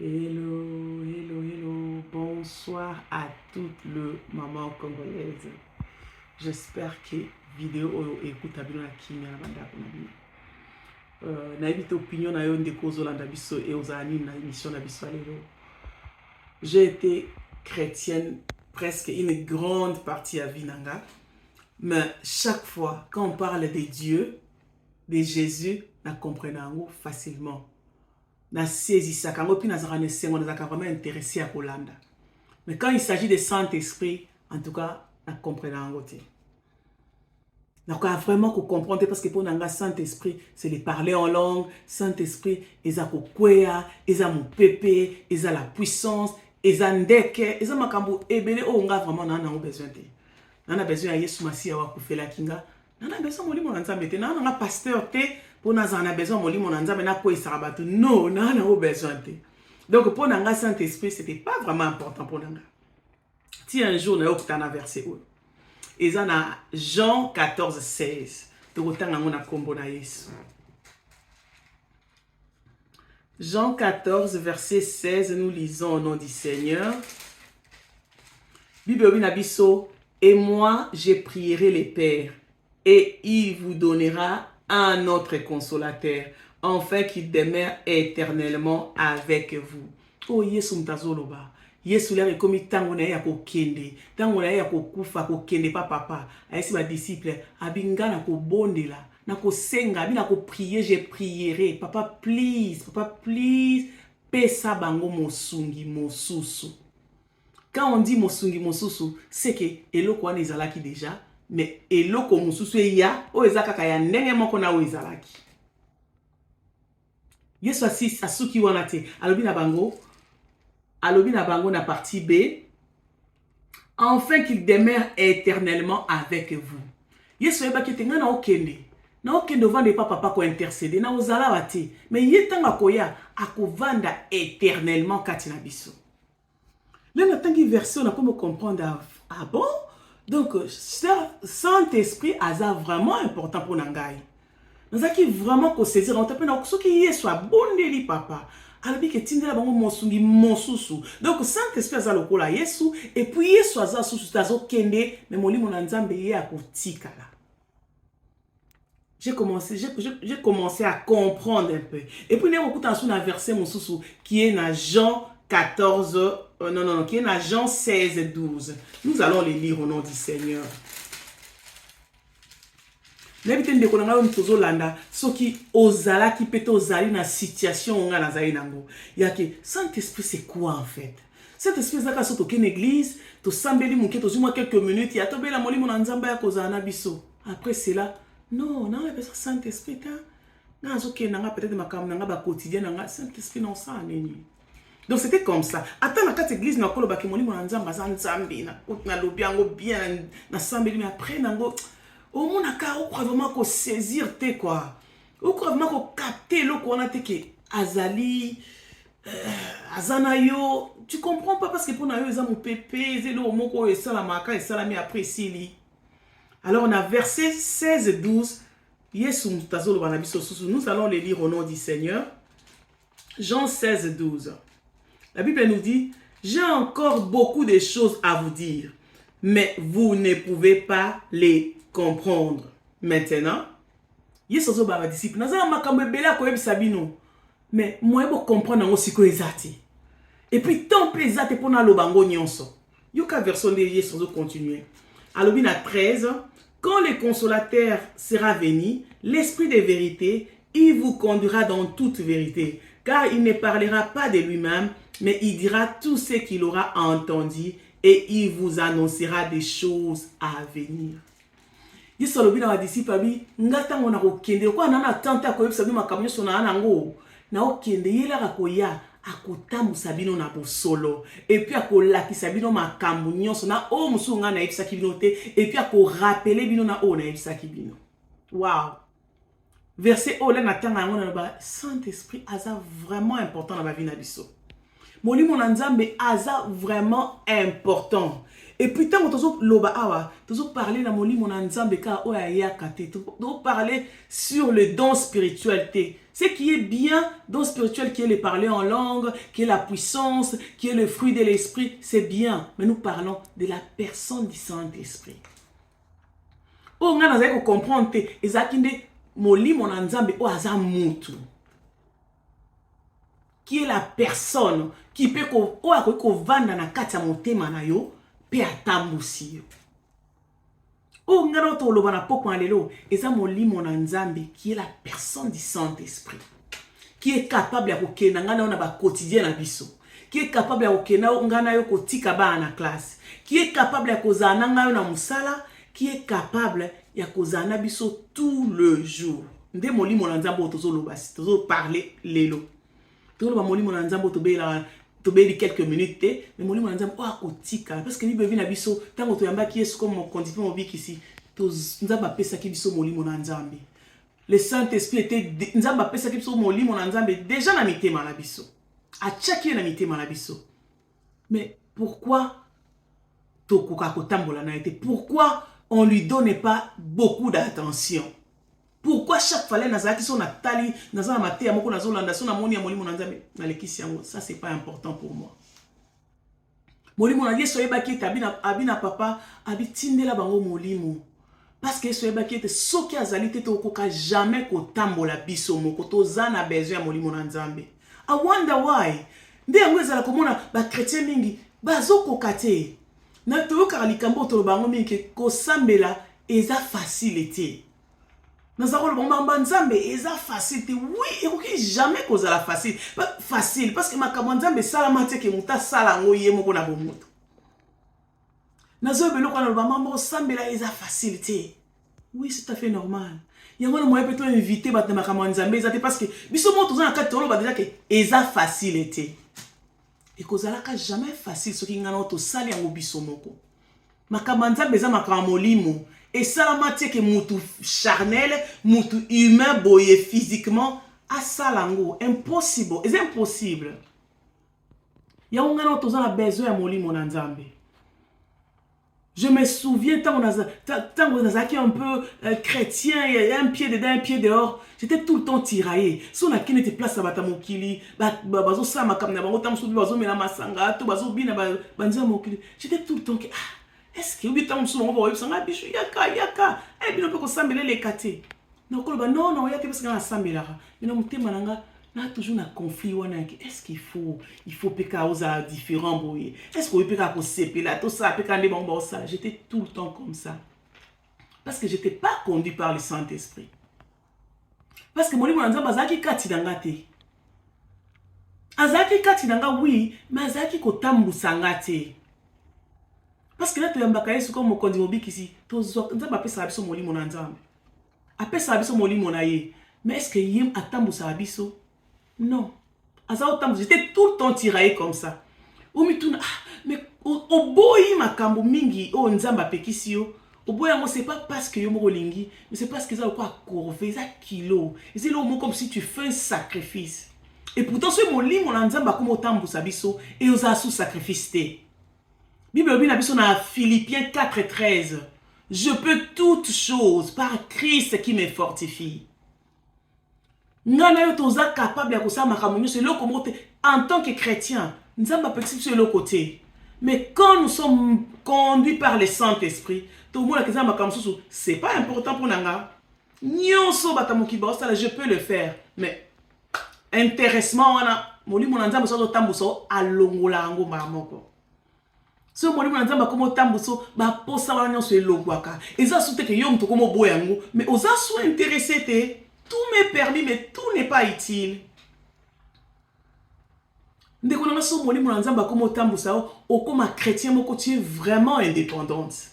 Hello, hello, hello. Bonsoir à toutes les mamans congolaises. J'espère que vidéo écoute à bien la kimia na bandako na bino. Na ebite opinion na yo ndeko ozolanda biso et ozani na émission na biso lelo. J'ai été chrétienne presque une grande partie à Vinanga. Mais chaque fois quand on parle de Dieu, de Jésus, na comprenons facilement. Na saisissaka ngo pina zaka nesengo na zaka vraiment intéressé à Kolanda. Mais quand il s'agit de Saint-Esprit, en tout cas, na comprenant ngo te. Na ko vraiment ko comprendre parce que pour nanga Saint-Esprit, c'est les parler en langue, Saint-Esprit, eza ko kwea, eza mon pépé, eza la puissance, eza ndeke, eza makambo ebele o nga vraiment na ngo besoin te. Na besoin ya Yesu Masiya wa kufela kinga. Na besoin molimo na nzambe te, na nga pasteur te. Pour nous en a besoin molimo na nzambe na ko isarabatu. Non, na na besoin te. Donc pour nanga Saint-Esprit, c'était pas vraiment important pour nanga. Si un jour na yo kutana verset où et ça na Jean 14 16. To kutanga ngona kombo na Yesu. Jean 14 verset 16, nous lisons au nom du Seigneur. Bible na biso, et moi je prierai le Père et il vous donnera un autre consolateur, enfin qu'il demeure éternellement avec vous. Oh Yesu mtazoloba. Yesu lere komi tango na ya kokende, tango na ya kokufa kokende pa papa. Ayesi ba disciple abinga na ko bondela, na ko senga, bina ko prier, je prierai. Papa please, pesa bango mosungi mosusu. Quand on dit mosungi mosusu, c'est que eloko wana ezalaki déjà. Mais eloko mususu ya o ezaka kaya ndenge moko na o ezalaki. Yesu asuki wana te alobi na bango na partie B, enfin qu'il demeure éternellement avec vous. Yesu ebaki te ngana okende. Na okende ovanda pa papa ko intercéder na ozala wate. Mais yetanga koya akovanda éternellement kati na biso. Là natangi verset on a comme comprendre ah bon? Donc, Saint-Esprit a vraiment important pour Nangai. Nous avons vraiment que saisir. On t'appelle ce qui est soit bon deli papa. Alors que tindela bango monsungi monsusu. Donc Saint-Esprit a lokola Yesu et puis Yesu a za susu tazo kende mais moli mon nzambe ye akotika là. J'ai commencé à comprendre un peu. Et puis nous écoutons sur un verset monsusu qui est dans Jean 14 qui est dans Jean 16 12. Nous allons les lire au nom du Seigneur. N'habitez pas de nous tozo landa ce qui ozala qui peut ozali na situation on a na zali nango. Il y a que Saint-Esprit c'est quoi en fait? Saint-Esprit zaka soto ken église to sambeli muke to zuma quelques minutes ya tobela molimo na nzamba ya kozana biso. Après cela non besoin Saint-Esprit ta na zoke nanga peut-être makam nanga ba quotidien nanga Saint-Esprit non ça nini. Donc c'était comme ça. Attends na quatre église na kolo ba kimoni mo nzamba za nzambi na lobi yango bien na sambeli mais après nango au monde a ka ou vraiment ko saisir te quoi. Ou vraiment ko capter le ko na te ke azali azana yo, tu comprends pas parce que pour na yo za mon pépé, zelo moko e sala maka e sala mi après sili. Alors on a verset 16 et 12. Yesu mtazolo bana biso susu. Nous allons les lire au nom du Seigneur. Jean 16 et 12. La Bible nous dit, j'ai encore beaucoup de choses à vous dire, mais vous ne pouvez pas les comprendre. Maintenant, Yesu zo ba disciple, nazala makambo ebele ko yebisa bino, mais moi bo comprendre ngo siko ezati. Et puis tant peu ezati pona lo bango nyonso. Yoka version de Yesu zo continuer. Alobi na 13, quand le consolateur sera venu, l'esprit de vérité, il vous conduira dans toute vérité, car il ne parlera pas de lui-même, mais il dira tout ce qu'il aura entendu et il vous annoncera des choses à venir. Yesu alobi na disciple abi ngata ngona ko kende ko na tante ko yebisa bi makamyo so na nango na okende yela ka koya akotamu sabino na bosolo et puis akolakisa bino makambo nyonso na o musu nga na yebisa kibino te et puis ako rappeler bino na o na yebisa kibino. Wow. Verset o le na tanga ngona ba Saint-Esprit aza vraiment important na ba vie na biso. molimo na nzambe aza vraiment important. Et puis tant que loba awa, parler na molimo na nzambe ka oya yakate, parler sur le don spiritualité. Ce qui est bien, don spirituel qui est le parler en langue, qui est la puissance, qui est le fruit de l'esprit, c'est bien. Mais nous parlons de la personne du Saint-Esprit. Oh, on a comprendre que ezakinde molimo na nzambe o aza mutu. Qui est la personne qui peut ko vanda na kati ya motema na yo pe atambusi yo. Oh, ngana to loba na poko lelo, eza molimo na nzambe qui est la personne du Saint-Esprit. Qui est capable ya kokena ngana na ba quotidien na biso. Qui est capable ya kokena ngana yo kotika ba na classe. Qui est capable ya kozana ngana na musala, qui est capable ya kozana biso tout le jour. Nde molimo na nzambe tozo loba, tozo parler lelo. Tozo loba molimo na nzambe tobeli quelques minutes, mais molimo na nzambe akotika parce que bible vina biso tango toyamba ki Yesu comme condition mobiki ici, nzambe apesa ki biso molimo na nzambe. Le Saint-Esprit était nzambe apesa ki biso molimo na nzambe déjà na mitema na biso. Achaki na mitema na biso. Mais pourquoi tokoka kotambola na été? Pourquoi on lui donne pas beaucoup d'attention? Pourquoi chaque fois nazaki so natali nazana matea moko nazolanda so na moni ya molimo na nzambe na lekisi yango? Ça c'est pas important pour moi. Molimo na Yesu ebaki abina papa abitindela bango molimo. Parce que Yesu ebaki ete soki azali te tokoka jamais kotambola biso moko tozana besoin ya molimo na nzambe. I wonder why. Nde yango ezala komona ba chrétien mingi bazokoka te. Na toyoka likambo toloba bango mingi kosambela eza facile te. Nous avons le moment nzambe eza facile. Oui, et jamais cause la facile. Facile parce que ma kamanzambe salamate ke muta sala ngo ye moko na bomoto. Nazo belo kana le moment nzambe la eza facilité. Oui, c'est tout à fait normal. Yango na moye peut inviter bat na kamanzambe eza parce que biso mo tozana ka tolo ba déjà que eza facilité. Et cause la ka jamais facile ce qui ngana to sali yango biso moko. Ma kamanzambe eza makamolimo. Et ça la que mutu charnel, mutu humain boye physiquement à salango impossible, c'est impossible. Ya ongana tozana besoin ya molimo na nzambe. Je me souviens tant on a un peu chrétien, il y a un pied dedans, un pied dehors, j'étais tout le temps tiraillé. Si on a qui n'était place à batamokili, bazo sama kamna bango tam soubi bazo mela masanga, to bazo bina banza mokili. J'étais tout le temps est-ce que vous avez souvent envoyé ça bichu yaka et bien on peut consembler les katé non non yaka parce que na sambela mais non mutema nanga na toujours na conflit wana est-ce qu'il faut peka oza différent boye est-ce qu'on peut pas seper là tout ça peka ndé bon ça j'étais tout le temps comme ça parce que j'étais pas conduit par le Saint-Esprit parce que molimo nzamba azaki kati danga te azaki kati danga oui mais azaki ko tambusa ngate. Parce que là, tu as un comme mokondi mobiki ici. Tu as appelé ça molimo na nzambe. Appelé ça molimo na ye. Mais est-ce que yem atambu sa abiso? Non. Asa otambu, j'étais tout le temps tiraillé comme ça. Ou mi tuna mais au boyi makambo mingi o nzamba pekisi yo. Au boyi mo c'est pas parce que yo mo lingi, mais c'est parce que ça quoi corvé, ça kilo. Et c'est là comme si tu fais un sacrifice. Et pourtant ce molimo na nzamba comme otambu sa biso et osa sous sacrifice te. Bible dit dans Philippiens 4:13. Je peux toutes choses par Christ qui me fortifie. Ngana yo toza capable ya kosama makambo c'est le komote en tant que chrétien. Nzamba petit sur le côté. Mais quand nous sommes conduits par le Saint-Esprit, tout le monde a makambo c'est pas important pour nanga. Nyonso batamoki ba ça je peux le faire. Mais intéressement wana molimo na nzamba so tambuso alongola ngo mamoko. Ce molimo na nzamba comme tambuso ba posa wana nyonso elongwaka eza soute ke yo mto comme boyango mais oza so intéressé te tout m'est permis mais tout n'est pas utile ndeko na so molimo na nzamba comme tambusa o comme chrétien moko tu es vraiment indépendante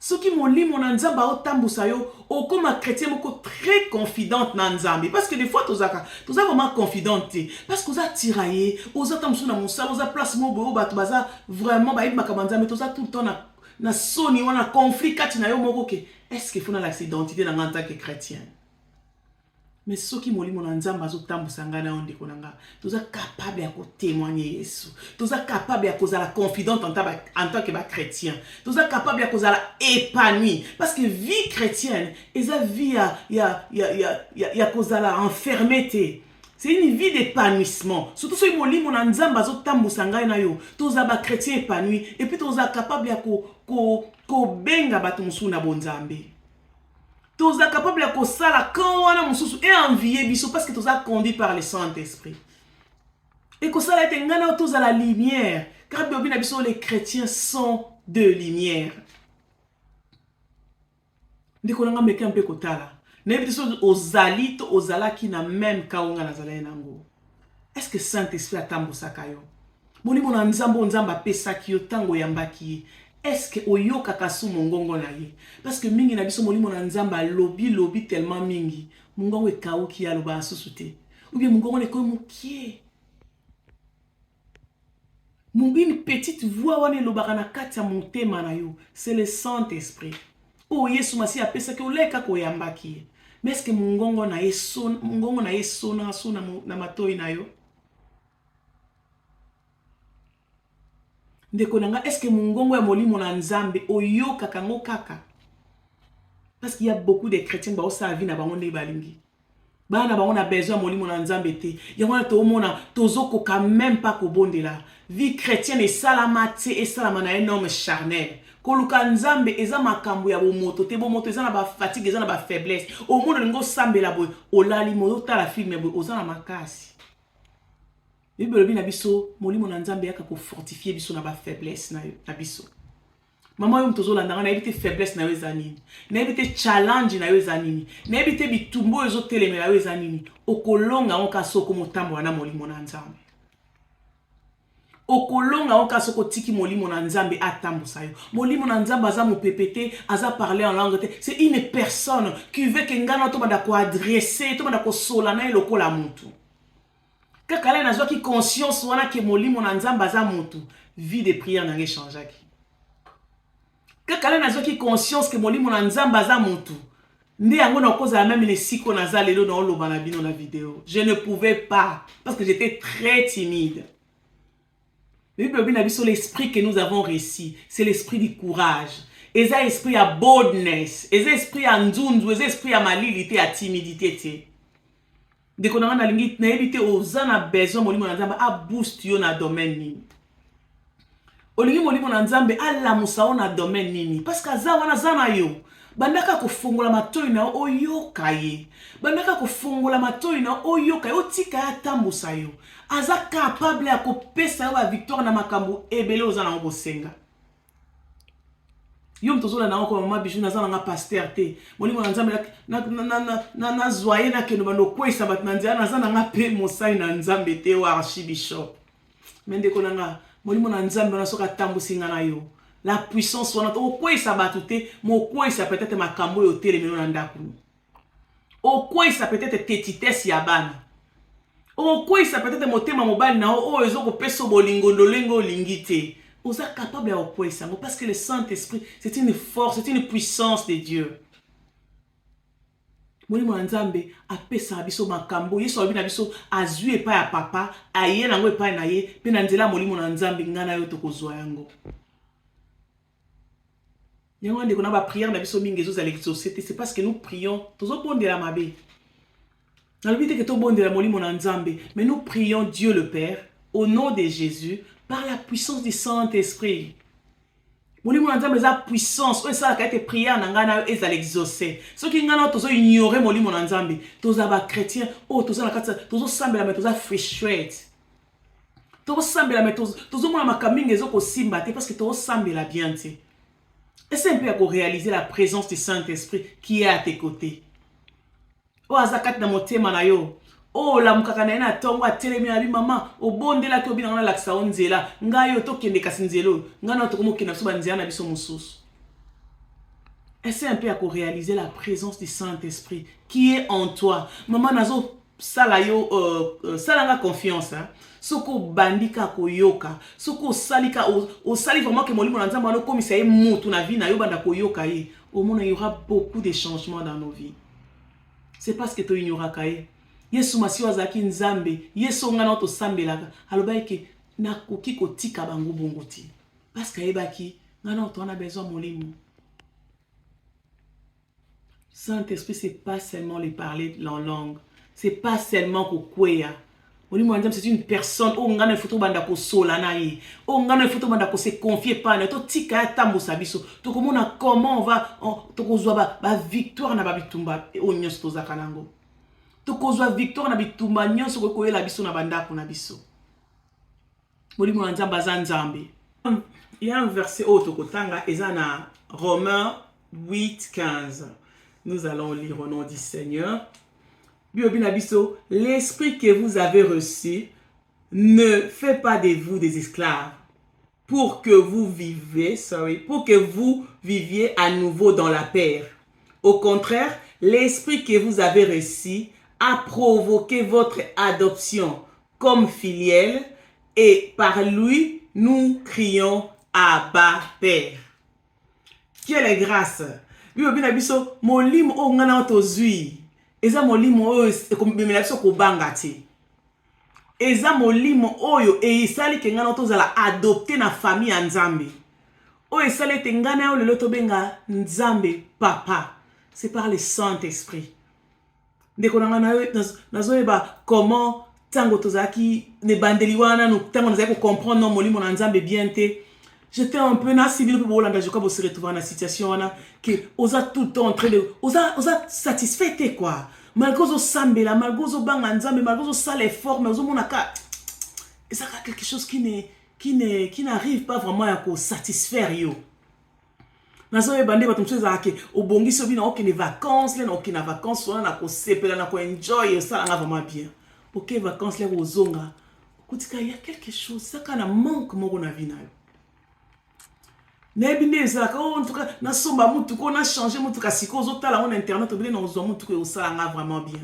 ce qui molimo na nzamba o tambusa yo o comme chrétien moko très confidente na nzambe parce que des fois tozaka vraiment confidente parce que oza tiraillé oza tambusa na musala oza place mobo bato baza vraiment ba ibaka nzambe toza tout le temps na soni wana conflit kati na yo moko ke est-ce qu'il faut na l'accidentité na en tant que chrétien Mais ceux qui molimo na nzamba zo tambusa nga na onde konanga, toza capable à témoigner Yesu. Toza capable à cause la confidente en tant que chrétien. Toza capable à cause la épanoui parce que vie chrétienne, esa vie ya cause la enfermité. C'est une vie d'épanouissement. Surtout si molimo na nzamba zo tambusa nga na yo, toza ba chrétien épanoui et puis toza capable à ko benga batu musuna bonzambe. Tous sont capables de faire la quand et envier biso parce que tous sont conduits par le Saint-Esprit. Et que ça a été ngana tous à la lumière. Car les chrétiens sont de lumière. Dès qu'on a un peu kotala. Aux alites, aux ala qui n'a même kaonga na zala nango. Est-ce que Saint-Esprit a tambo sakayo? Moni mona nzambo nzamba pesa kiyo tango yambaki. Est-ce que oyoka kasu mongongo na ye? Parce que mingi na biso molimo na nzamba lobi tellement mingi. Mongongo e kauki ya loba susute. Ou bien mongongo ne ko mukie. Une petite voix wane loba na kati ya motema na yo, c'est le Saint-Esprit. Oh Yesu masi apesa ke oleka ko yambaki. Mais est-ce que mongongo na ye sona na matoi na yo? Est-ce que mongongo ya molimo na nzambe oyoka kango kaka? Parce qu'il y a beaucoup de chrétiens ba osa vie na bango ne balingi. Bana bango na besoin molimo na nzambe te. Yango to mona tozoko ka même pas ko bondela. Vie chrétienne et salamate et salamana un homme charnel. Koluka nzambe eza makambo ya bomoto te bomoto eza na ba fatigue eza na ba faiblesse. O mono ngo sambela boy olali moyo ta la filme boy oza na makasi. Bible bi na biso molimo na nzambe yaka ko fortifier biso na ba faiblesse na biso. Mama yo mtozo landanga na ebite faiblesse na yo ezanini. Na ebite challenge na yo ezanini. Na ebite bitumbo ezo telemela yo ezanini. Okolonga onka soko motambo wana molimo na nzambe. Okolonga onka soko tiki molimo na nzambe atambusa yo. Molimo na nzambe aza mopepete, aza parler en langue te. C'est une personne qui veut que ngana to banda ko adresser, to banda ko sola na lokola muntu. Kakala na qui conscience wana ke molimo na nzamba za mutu vie de prière na ngechangeaki. Kakala na qui conscience ke molimo na nzamba za mutu nde yango na koza même les siko na za lelo na oloba na bino na vidéo. Je ne pouvais pas parce que j'étais très timide. Le Bible na biso l'esprit que nous avons reçu, c'est l'esprit du courage. Et ça esprit à boldness, et ça esprit à nzunzu, et ça esprit à malilité, à timidité te. Dès qu'on a na lingi na éviter aux ana besoin molimo na nzamba a boost yo na domaine nini. Olingi molimo na nzambe ala musao na domaine nini parce que za wana zana yo bandaka kofungola matoi na oyoka ye. Bandaka kofungola matoi na oyoka yo tika atambusa yo. Aza capable ya kopesa yo ba victoire na makambo ebele ozana obosenga. Yo mtozola na oko mama bijou na zana nga pasteur te. Molimo na nzambe na zoye na keno bando kwesa bat na nzana zana nga pe mosai na nzambe te wa archibishop. Mende ko nga molimo na nzambe na soka tambusi nga na yo. La puissance wana to kwesa batute mo kwesa peut-être makambo yo tele meno na ndaku. O kwesa peut-être tetitesse ya bana. O kwesa peut-être motema mobali na o ezoko peso bolingo ndolengo lingite. Vous êtes capable de faire parce que le Saint-Esprit, c'est une force, c'est une puissance de Dieu. Molimo na nzambe apesa biso makambo yeso abi na biso azui epa ya papa aye nango epa na ye pe na nzela molimo na nzambe ngana yo tokozwa yango. Yango ndeko na ba prière na biso mingi ezo exaucer, c'est parce que nous prions tozo bondela mabe. Na lobite ke to bondela molimo na nzambe, mais nous prions Dieu le Père au nom de Jésus. Par la puissance du Saint-Esprit. Molimo na nzambe za puissance o ça ka été prière na ngana ezala exaucer. Ce qui ngana tozo ignorer molimo na nzambe, toza ba chrétien, o toza na kata, tozo sambela mais toza frustrate. Tozo sambela mais tozo mona makaminga ezoko simba te parce que tozo sambela bien te. Et c'est un peu à réaliser la présence du Saint-Esprit qui est à tes côtés. O azakat na motema na yo. Oh la mukaka na ena tongo atelemi na bi mama obondela ki obina na lakisa onzela ngayo to kende kasinzelo ngana to komo kena so banzela na biso mususu. Essaie un peu à réaliser la présence du Saint-Esprit qui est en toi. Maman nazo sala yo salanga confiance hein. Soko bandika koyoka soko salika o sali vraiment que molimo na nzamba no komisa ye mutu na vie na yo banda koyoka ye. Au monde il y aura beaucoup de changements dans nos vies. c'est parce que tu ignoras kaye. Yesu masi wazaki nzambe, yesu ngana to sambelaka, aloba ke na koki kotika bango bongoti. Parce que ebaki, ngana to on a besoin molimo. Saint-Esprit, c'est pas seulement les parler en langue, c'est pas seulement kokwea. C'est une personne, oh ngana foto banda ko sola na ye, oh ngana foto banda ko se confier pas na to tika tambo sabiso, to komona comment on va to kozwa ba victoire na ba bitumba o nyos to zakanango. To kozwa victoire na bitumba nyos ko koyela biso na banda ko na biso. Molimo nzamba za nzambe. Il y a un verset autre kotanga ezana Romains 8:15. Nous allons lire au nom du Seigneur. L'esprit que vous avez reçu ne fait pas de vous des esclaves pour que vous viviez à nouveau dans la paix. Au contraire, l'esprit que vous avez reçu a provoqué votre adoption comme filiale et par lui, nous crions Abba Père. Quelle grâce! Molimo o ngana tozui. Eza molimo oyo ekombemela biso kobanga te. Eza molimo oyo esali ke ngana tozala adopté na famille ya Nzambe. Oyo esali te ngana oyo lelo tobenga Nzambe papa. C'est par le Saint-Esprit. Ndeko ngana nazoyeba comment tango tozaki ne bandeli wana no tango nazaki ko comprendre no molimo na Nzambe bien te. J'étais un peu na civil pour Hollande, je crois que se retrouver dans la situation là que osa tout le temps en train de osa satisfait quoi. Malgré aux sambela, malgré aux banga nzambe, malgré aux sale effort, mais aux monaka et ça a quelque chose qui n'arrive pas vraiment à ko satisfaire yo. Nazo e bande batum chose ake obongi so bina okene vacances, là okene vacances so na ko sepela na ko enjoy ça nga vraiment bien. OK vacances là ozonga. Kutika il y a quelque chose ça kana manque moko na vie na yo. En tout cas, na somba mutu ko na changer mutu ka siko zotala on internet obile na ozo mutu ko osala nga vraiment bien.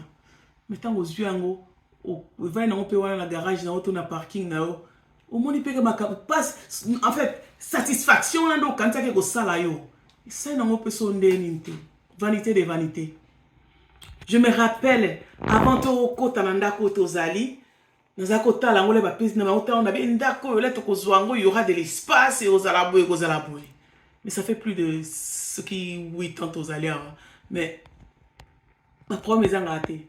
Mais tant aux yeux ngo o va na ope wana na garage na auto na parking na yo. Au moni peke maka passe en fait satisfaction na ndo kanta ke ko sala yo. Ça na ope so ndeni nte. Vanité de vanité. Je me rappelle avant to kota na ndako tozali nazakota la ngole ba pise na maota on avait ndako yo leto kozwango il y aura de l'espace et aux alaboué. Mais ça fait plus de ce qui 8 ans aux alliés mais ma promesse est ratée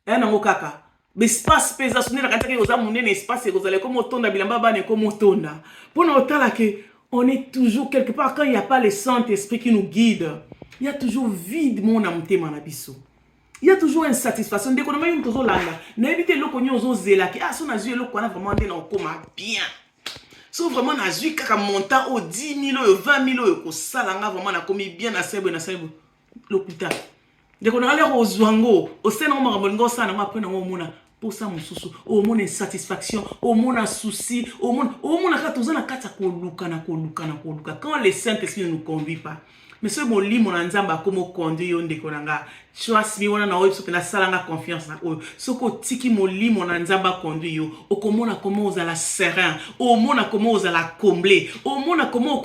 et na ngokaka l'espace pesa sonner la kataki aux amoné l'espace et aux alliés comme otonda bilamba bane comme otonda pour nous otala que on est toujours quelque part quand il y a pas le Saint-Esprit qui nous guide il y a toujours vide mon amtema na biso. Il y a toujours une satisfaction. Dès qu'on a même une chose là, n'évitez le qu'on y ose zéla qui a son azur le qu'on a vraiment dit non comme bien. So vraiment azur kaka monta au 10 000 20 000 ko salanga vraiment na komi bien na sebo l'hôpital. Dès qu'on a l'air aux zwango, au sein on m'a bongo ça na après na mona pour ça mon souci, au monde satisfaction, au monde souci, au monde ka tozana kata ko luka. Quand le Saint-Esprit ne nous conduit pas. Mais ce moli mon nzamba comme conduit on dekonanga trust me wana na oyo so pena salanga confiance na oyo soko tiki moli mon nzamba conduit yo okomona comment ozala serein omona comment ozala comblé omona comment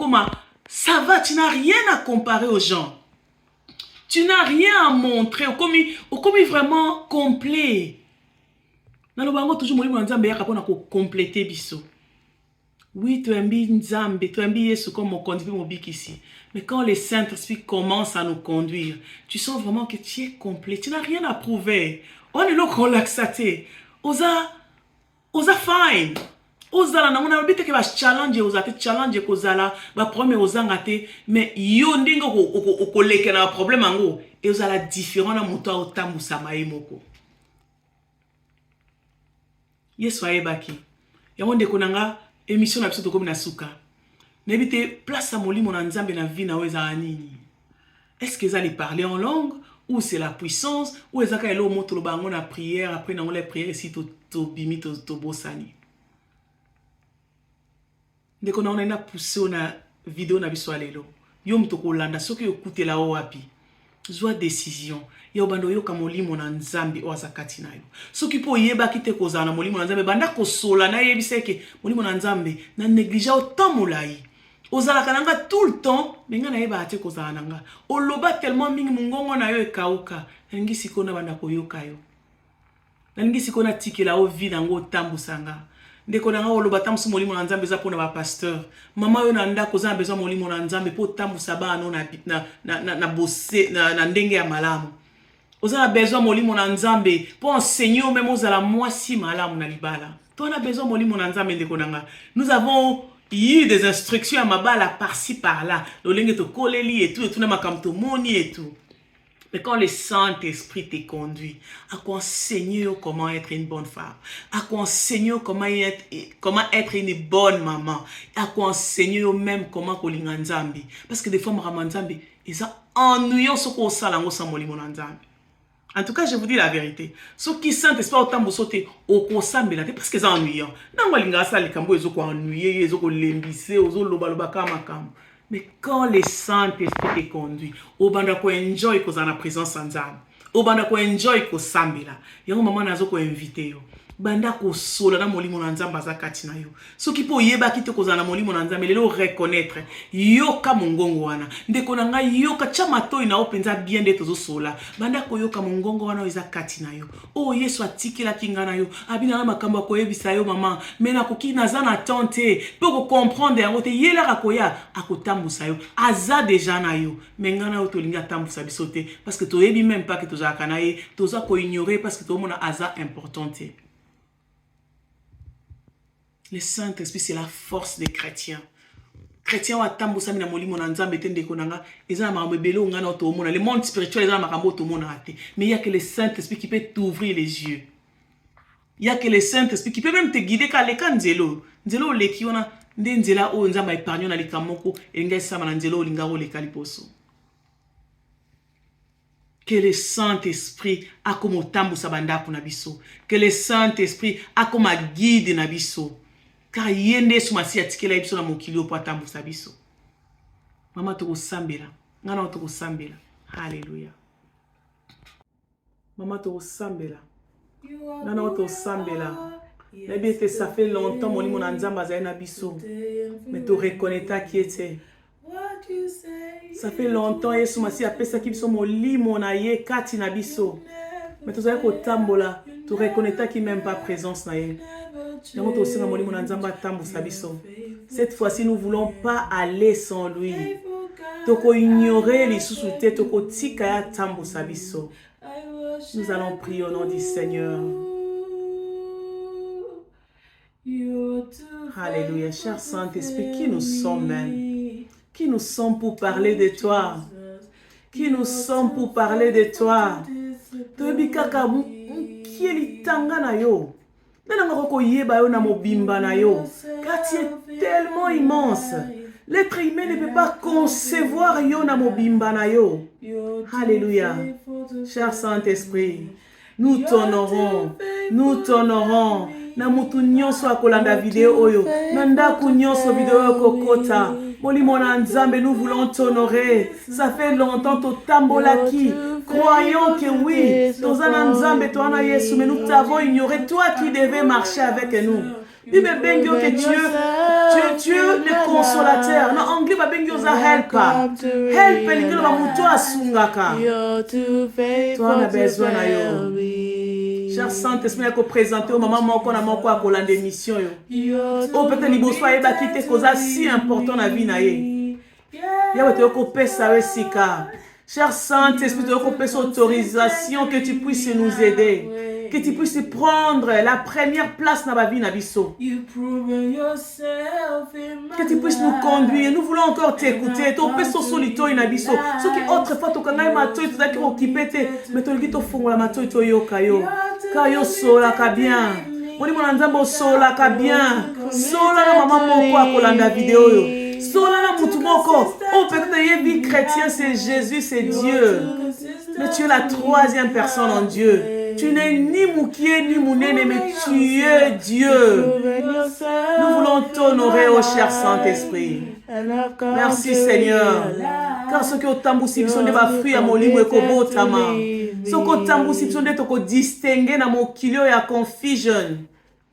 ça va, tu n'as rien à comparer aux gens, tu n'as rien à montrer okomi vraiment complet na lobango toujours moli mon nzamba yaka pona ko compléter biso. Oui, tu aimes Nzambe, tu aimes Yesu comme on conduit mon bic ici. Mais quand le Saint-Esprit commence à nous conduire, tu sens vraiment que tu es complet. Tu n'as rien à prouver. On est là qu'on l'a accepté. Osa fine. Osa la namuna bite ke ba challenge osa te challenge ko zala ba premier osa ngate mais yo ndingo ko leke na problème ngo et osa la différent na moto o tambusa maimoko. Yesu ayebaki. Yamonde konanga émission na biso to comme na suka. N'évitez place à molimo na nzambe na vie na weza nini. Est-ce que ça les parler en langue ou c'est la puissance ou est-ce que elo moto lo bango na prière après na les prières ici to bimi to bosani. Ndeko na ona poussé na vidéo na biso alelo. Yo mto ko landa soki écouter la wapi. Zwa décision. Yo bando yo ka molimo na nzambe o azakati na yo. Soki po yeba kite koza na molimo na nzambe banda ko sola na yebise ke molimo na nzambe na néglige autant molai. ozalaka nanga tout le temps mais nga na yeba ate kozala nanga oloba tellement mingi mungongo na yo ekauka nalingi siko na banda koyoka yo nalingi siko na tikela o vie nango tambusanga ndeko nanga oloba tambusa molimo na nzambe eza pona ba pasteur mama yo na ndako za besoin molimo na nzambe po tambusa bana na bosse na ndenge ya malamu ozala besoin molimo na nzambe po enseigner même ozala mwasi malamu na libala to na besoin molimo na nzambe ndeko nanga nous avons eu des instructions à mabala par-ci par-là lolenge to koleli et tout na makamto moni et tout. Mais quand le Saint-Esprit te conduit, à enseigner comment être une bonne femme, à enseigner comment être une bonne maman, à enseigner même comment kolinga nzambi. Parce que des fois, nzambi, ils ont ennuyé ce qu'on salango sans molimo nzambi. En tout cas, je vous dis la vérité. Ceux qui sentent pas autant de sauter au consambe parce que c'est ennuyant. Non, moi, linga sa likambo ils ont ennuyé, ils ont lembissé, ils ont loba kama. Mais quand le Saint-Esprit te conduit, au banda ko enjoy ko za na présence nzambe. Au banda ko enjoy ko sambela. Yango maman nazo ko inviter yo. Banda ko sola na molimo na nzambe za kati na yo. Soki po yeba kite ko za na molimo na nzambe lelo reconnaître yoka mongongo wana. Ndeko na nga yoka chama to ina openza bien de tozo sola. Banda ko yoka mongongo wana eza kati na yo. Oh Yesu atikela kinga na yo. Abina na makambo ko yebisa yo mama. Mena ko kina za na tante pour ko comprendre yango te yela rakoya akotambusa yo. Aza déjà na yo. Mengana yo to linga tambusa bisote parce que to yebi même pas que to za kanaye, to za ko ignorer parce que to mona aza importante. Le Saint-Esprit, c'est la force des chrétiens. Chrétiens wa tambusa mina molimo na nzambe tende konanga eza makambo belo ngana otomona le monde spirituel eza makambo otomona ate mais il y a que le Saint-Esprit qui peut t'ouvrir les yeux. Il y a que le Saint-Esprit qui peut même te guider ka leka nzelo leki ona nde nzela o nzamba épargne na likamoko elinga sama na nzelo linga o leka liposo. Que le Saint-Esprit a comme tambusa banda pour nabiso. Que le Saint-Esprit a comme guide nabiso. Car yende sumasi atikela ibiso na mokili opo atambusa biso. Mama toko sambela. Ngana toko sambela. Alléluia. Mama toko sambela. Ngana toko sambela. Nebite ça fait longtemps mon limo na nzamba za na biso. Mais to reconnaître qui était. Ça fait longtemps Yesu masi apesa ki biso molimo na ye kati na biso. Mais to za ko tambola, to reconnaître qui même pas présence na ye. Cette fois-ci, nous ne voulons pas aller sans lui. Toko ignorer les sous-soutés, toko tika tambo sabiso. Nous allons prier au nom du Seigneur. Alléluia, cher Saint-Esprit, qui nous sommes même? Qui nous sommes pour parler de toi? Qui nous sommes pour parler de toi? Tobi kaka qui est litanga na yo? Car tu es tellement immense. L'être humain ne peut pas concevoir yo na mobimba na yo. Alléluia. Cher Saint-Esprit, nous t'honorons. Nous t'honorons. Na mutu nyonso akolanda vidéo oyo. Nanda ku nyonso vidéo kokota. Molimo na nzambe, nous voulons t'honorer. Ça fait longtemps to tambolaki. Croyons que oui, Tozana Nzambe, Toana Yesu, mais nous t'avons ignoré, toi qui devais marcher avec nous. Bible bengyo que Dieu le consolateur. Non, anglais ba bengyo za helper. Helper lingelo ba muto asungaka. Toi on a besoin na yo. Cher Saint-Esprit, ko présenter au maman moko na moko akolanda émission yo. O peut-être liboso ayeba kite koza si important na vie na ye. Ya wote ko pesa we sika. Cher Saint-Esprit, tu as autorisation que tu puisses nous aider. Que tu puisses prendre la première place dans ma vie, Nabiso. Que tu puisses nous conduire. Nous voulons encore t'écouter. Tu as solito Nabiso. Ce qui autrefois, tu as mato, tu as occupé. Mais tu as dit que la mato, tu as yokayo. Kayo sola ka bien. On dit mon anzambo sola ka bien. Sola la maman moko akolanda vidéo yo. Sola mutu moko. Oh, peut-être y a vie chrétien, c'est Jésus, c'est Dieu. Mais tu es la troisième personne en Dieu. Tu n'es ni Moukié ni Mounene, mais tu es Dieu. Nous voulons t'honorer, ô cher Saint-Esprit. Merci Seigneur. Car ce que tambusi sont des fruits à mon livre et kobo tama. Ce que tambusi sont des toko distinguer na mon kilio ya confusion.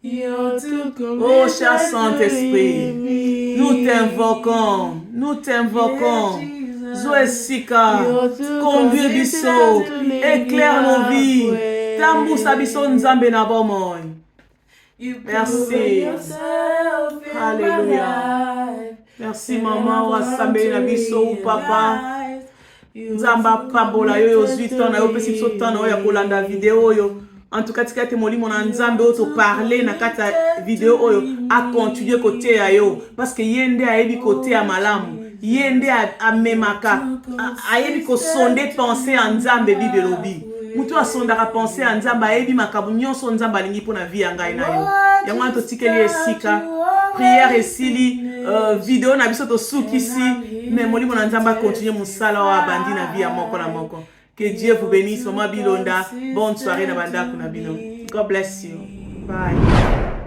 Oh, cher Saint-Esprit, nous t'invoquons. Zoé Sika, conduire biso, éclaire nos vies. Tambousa biso nzambe na bomoi. Merci. Alléluia. Merci maman, wasambe na biso ou papa. Nzamba pabola yo yo zuiton na yo pesi biso tan na yo ya kolanda video yo. En tout cas, tu as molimo na nzambe oto parler na kata vidéo oyo a continuer côté ya yo parce que yende a yebi côté ya malamu yende a memaka a yebi ko sonde penser en nzambe bibelobi mutu a sondaka penser en nzambe a yebi makabu nyonso nzambe alingi pona vie ya ngai na yo yango anto tikeli esika prière esili vidéo na biso to sukisi mais molimo na nzambe a continuer musala wa bandi na vie ya moko na moko. Que Dieu vous bénisse, Maman Bilonda. Bonne soirée, Nabanda Kunabino. God bless you. Bye.